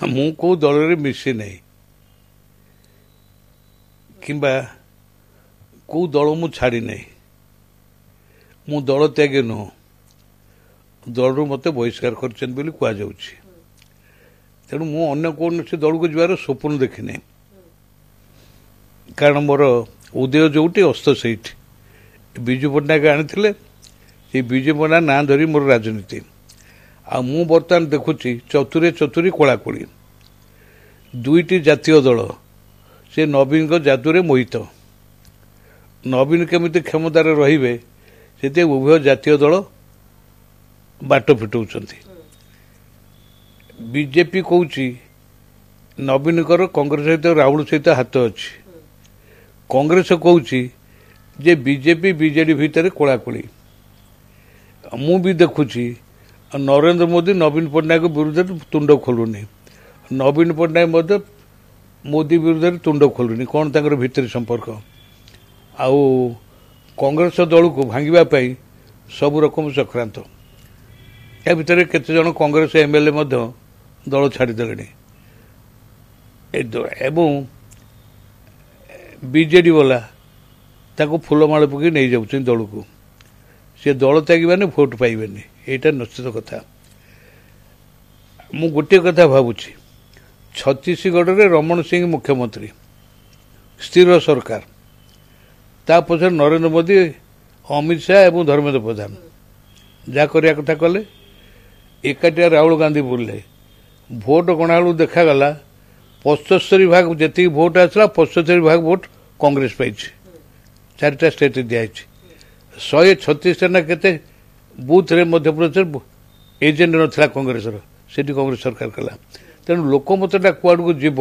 ମୁଁ କୋଉ ଦଳରେ ମିଶି ନାହିଁ କିମ୍ବା କୋଉ ଦଳ ମୁଁ ଛାଡ଼ି ନାହିଁ। ମୁଁ ଦଳ ତ୍ୟାଗୀ ନୁହଁ, ଦଳରୁ ମୋତେ ବହିଷ୍କାର କରିଛନ୍ତି ବୋଲି କୁହାଯାଉଛି। ତେଣୁ ମୁଁ ଅନ୍ୟ କୌଣସି ଦଳକୁ ଯିବାର ସ୍ୱପ୍ନ ଦେଖିନାହିଁ। କାରଣ ମୋର ଉଦୟ ଯୋଉଠି ଅସ୍ତ ସେଇଠି। ବିଜୁ ପଟ୍ଟନାୟକ ଆଣିଥିଲେ, ସେଇ ବିଜୁ ପଟ୍ଟନାୟକ ନାଁ ଧରି ମୋର ରାଜନୀତି। ଆଉ ମୁଁ ବର୍ତ୍ତମାନ ଦେଖୁଛି ଚତୁରେ ଚତୁରୀ କୋଳାକୋଳି। ଦୁଇଟି ଜାତୀୟ ଦଳ ସେ ନବୀନଙ୍କ ଜାଦୁରେ ମୋହିତ। ନବୀନ କେମିତି କ୍ଷମତାରେ ରହିବେ ସେଥିପାଇଁ ଉଭୟ ଜାତୀୟ ଦଳ ବାଟ ଫିଟାଉଛନ୍ତି। ବିଜେପି କହୁଛି ନବୀନଙ୍କର କଂଗ୍ରେସ ସହିତ ରାହୁଲ ସହିତ ହାତ ଅଛି। କଂଗ୍ରେସ କହୁଛି ଯେ ବିଜେପି ବିଜେଡି ଭିତରେ କୋଳାକୋଳି। ମୁଁ ବି ଦେଖୁଛି ନରେନ୍ଦ୍ର ମୋଦି ନବୀନ ପଟ୍ଟନାୟକ ବିରୁଦ୍ଧରେ ତୁଣ୍ଡ ଖୋଲୁନି, ନବୀନ ପଟ୍ଟନାୟକ ମଧ୍ୟ ମୋଦି ବିରୁଦ୍ଧରେ ତୁଣ୍ଡ ଖୋଲୁନି। କ'ଣ ତାଙ୍କର ଭିତରେ ସମ୍ପର୍କ? ଆଉ କଂଗ୍ରେସ ଦଳକୁ ଭାଙ୍ଗିବା ପାଇଁ ସବୁ ରକମ ଚକ୍ରାନ୍ତ। ଏହା ଭିତରେ କେତେଜଣ କଂଗ୍ରେସ ଏମଏଲଏ ମଧ୍ୟ ଦଳ ଛାଡ଼ିଦେଲେଣି ଏବଂ ବିଜେଡି ବାଲା ତାକୁ ଫୁଲମାଳ ପକାଇ ନେଇଯାଉଛନ୍ତି ଦଳକୁ। ସେ ଦଳ ତ୍ୟାଗୀମାନେ ଭୋଟ ପାଇବେନି, ଏଇଟା ନିଶ୍ଚିତ କଥା। ମୁଁ ଗୋଟିଏ କଥା ଭାବୁଛି, ଛତିଶଗଡ଼ରେ ରମଣ ସିଂ ମୁଖ୍ୟମନ୍ତ୍ରୀ, ସ୍ଥିର ସରକାର, ତା ପଛରେ ନରେନ୍ଦ୍ର ମୋଦି, ଅମିତ ଶାହା ଏବଂ ଧର୍ମେନ୍ଦ୍ର ପ୍ରଧାନ ଯାହା କରିବା କଥା କଲେ। ଏକାଠିଆ ରାହୁଲ ଗାନ୍ଧୀ ବୁଲିଲେ। ଭୋଟ ଗଣାବେଳକୁ ଦେଖାଗଲା 75% ଯେତିକି ଭୋଟ ଆସିଲା 75% ଭୋଟ କଂଗ୍ରେସ ପାଇଛି। 4ଟା ଷ୍ଟେଟ୍ରେ ଦିଆଯାଇଛି। 136ଟା ନା କେତେ ବୁଥରେ ମଧ୍ୟପ୍ରଦେଶରେ ଏଜେଣ୍ଟ ନଥିଲା କଂଗ୍ରେସର, ସେଠି କଂଗ୍ରେସ ସରକାର କଲା। ତେଣୁ ଲୋକମତଟା କୁଆଡ଼କୁ ଯିବ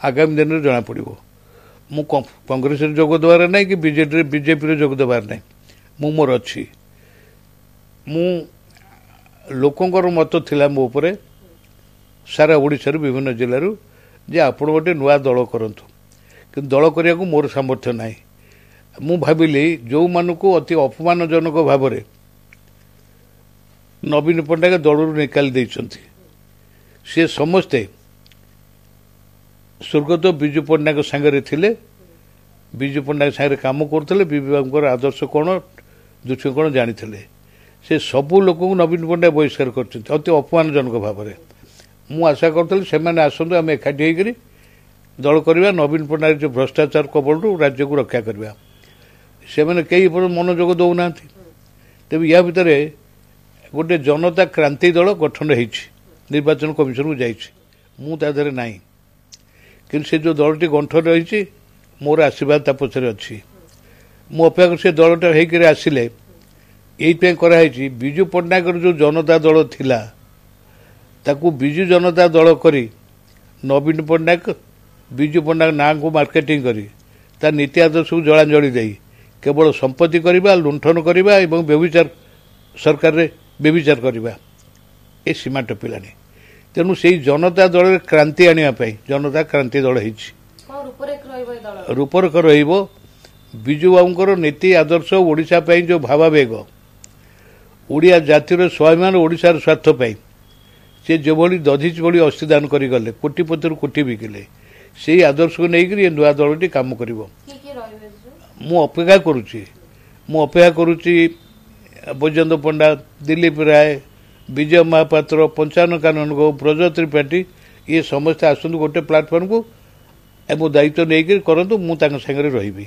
ଆଗାମୀ ଦିନରେ ଜଣାପଡ଼ିବ। ମୁଁ କଂଗ୍ରେସରେ ଯୋଗ ଦେବାର ନାହିଁ କି ବିଜେପିରେ ଯୋଗ ଦେବାର ନାହିଁ। ମୁଁ ମୋର ଅଛି। ମୁଁ ଲୋକଙ୍କର ମତ ଥିଲା ମୋ ଉପରେ ସାରା ଓଡ଼ିଶାରୁ ବିଭିନ୍ନ ଜିଲ୍ଲାରୁ ଯେ ଆପଣ ଗୋଟେ ନୂଆ ଦଳ କରନ୍ତୁ, କିନ୍ତୁ ଦଳ କରିବାକୁ ମୋର ସାମର୍ଥ୍ୟ ନାହିଁ। ମୁଁ ଭାବିଲି ଯେଉଁମାନଙ୍କୁ ଅତି ଅପମାନଜନକ ଭାବରେ ନବୀନ ପଟ୍ଟନାୟକ ଦଳରୁ ନିକାଲି ଦେଇଛନ୍ତି, ସେ ସମସ୍ତେ ସ୍ୱର୍ଗତ ବିଜୁ ପଟ୍ଟନାୟକ ସାଙ୍ଗରେ ଥିଲେ, ବିଜୁ ପଟ୍ଟନାୟକ ସାଙ୍ଗରେ କାମ କରୁଥିଲେ, ବିଜୁବାବୁଙ୍କର ଆଦର୍ଶ କ'ଣ ଦୃଶ୍ୟ କ'ଣ ଜାଣିଥିଲେ। ସେ ସବୁ ଲୋକଙ୍କୁ ନବୀନ ପଟ୍ଟନାୟକ ବହିଷ୍କାର କରିଛନ୍ତି ଅତି ଅପମାନଜନକ ଭାବରେ। ମୁଁ ଆଶା କରୁଥିଲି ସେମାନେ ଆସନ୍ତୁ, ଆମେ ଏକାଠି ହେଇକରି ଦଳ କରିବା, ନବୀନ ପଟ୍ଟନାୟକ ଯେଉଁ ଭ୍ରଷ୍ଟାଚାର କବଳରୁ ରାଜ୍ୟକୁ ରକ୍ଷା କରିବା। ସେମାନେ କେହି ମନୋଯୋଗ ଦେଉନାହାନ୍ତି। ତେବେ ୟା ଭିତରେ ଗୋଟେ ଜନତା କ୍ରାନ୍ତି ଦଳ ଗଠନ ହେଇଛି, ନିର୍ବାଚନ କମିଶନକୁ ଯାଇଛି। ମୁଁ ତା ଦେହରେ ନାହିଁ, କିନ୍ତୁ ସେ ଯେଉଁ ଦଳଟି ଗଠନ ରହିଛି ମୋର ଆଶୀର୍ବାଦ ତା ପଛରେ ଅଛି। ମୁଁ ଅପେକ୍ଷା ସେ ଦଳଟା ହେଇକରି ଆସିଲେ ଏଇଥିପାଇଁ କରାହେଇଛି, ବିଜୁ ପଟ୍ଟନାୟକର ଯେଉଁ ଜନତା ଦଳ ଥିଲା ତାକୁ ବିଜୁ ଜନତା ଦଳ କରି ନବୀନ ପଟ୍ଟନାୟକ ବିଜୁ ପଟ୍ଟନାୟକ ନାଁକୁ ମାର୍କେଟିଂ କରି ତା ନୀତି ଆଦର୍ଶକୁ ଜଳାଞ୍ଜଳି ଦେଇ କେବଳ ସମ୍ପତ୍ତି କରିବା, ଲୁଣ୍ଠନ କରିବା ଏବଂ ବ୍ୟଭିଚାର ସରକାରରେ ବ୍ୟଭିଚାର କରିବା, ଏ ସୀମା ଟପିଲାଣି। ତେଣୁ ସେଇ ଜନତା ଦଳରେ କ୍ରାନ୍ତି ଆଣିବା ପାଇଁ ଜନତା କ୍ରାନ୍ତି ଦଳ ହେଇଛି। ରୂପରେଖ ରହିବ ବିଜୁ ବାବୁଙ୍କର ନୀତି ଆଦର୍ଶ, ଓଡ଼ିଶା ପାଇଁ ଯେଉଁ ଭାବାବେଗ, ଓଡ଼ିଆ ଜାତିର ସ୍ୱାଭିମାନ, ଓଡ଼ିଶାର ସ୍ୱାର୍ଥ ପାଇଁ ସେ ଯେଭଳି ଦଧିଚି ଭଳି ଅସ୍ଥିଦାନ କରିଗଲେ, କୋଟିପତିରୁ କୋଟି ବିକିଲେ, ସେଇ ଆଦର୍ଶକୁ ନେଇକରି ଏ ନୂଆ ଦଳଟି କାମ କରିବ। ମୁଁ ଅପେକ୍ଷା କରୁଛି ବୈଜୟନ୍ତ ପଣ୍ଡା, ଦିଲ୍ଲୀପ ରାୟ, ବିଜୟ ମହାପାତ୍ର, ପଞ୍ଚାନନ କାନୁନଗୋ, ବ୍ରଜ ତ୍ରିପାଠୀ, ଇଏ ସମସ୍ତେ ଆସନ୍ତୁ ଗୋଟେ ପ୍ଲାଟଫର୍ମକୁ ଏବଂ ଦାୟିତ୍ୱ ନେଇକରି କରନ୍ତୁ। ମୁଁ ତାଙ୍କ ସାଙ୍ଗରେ ରହିବି।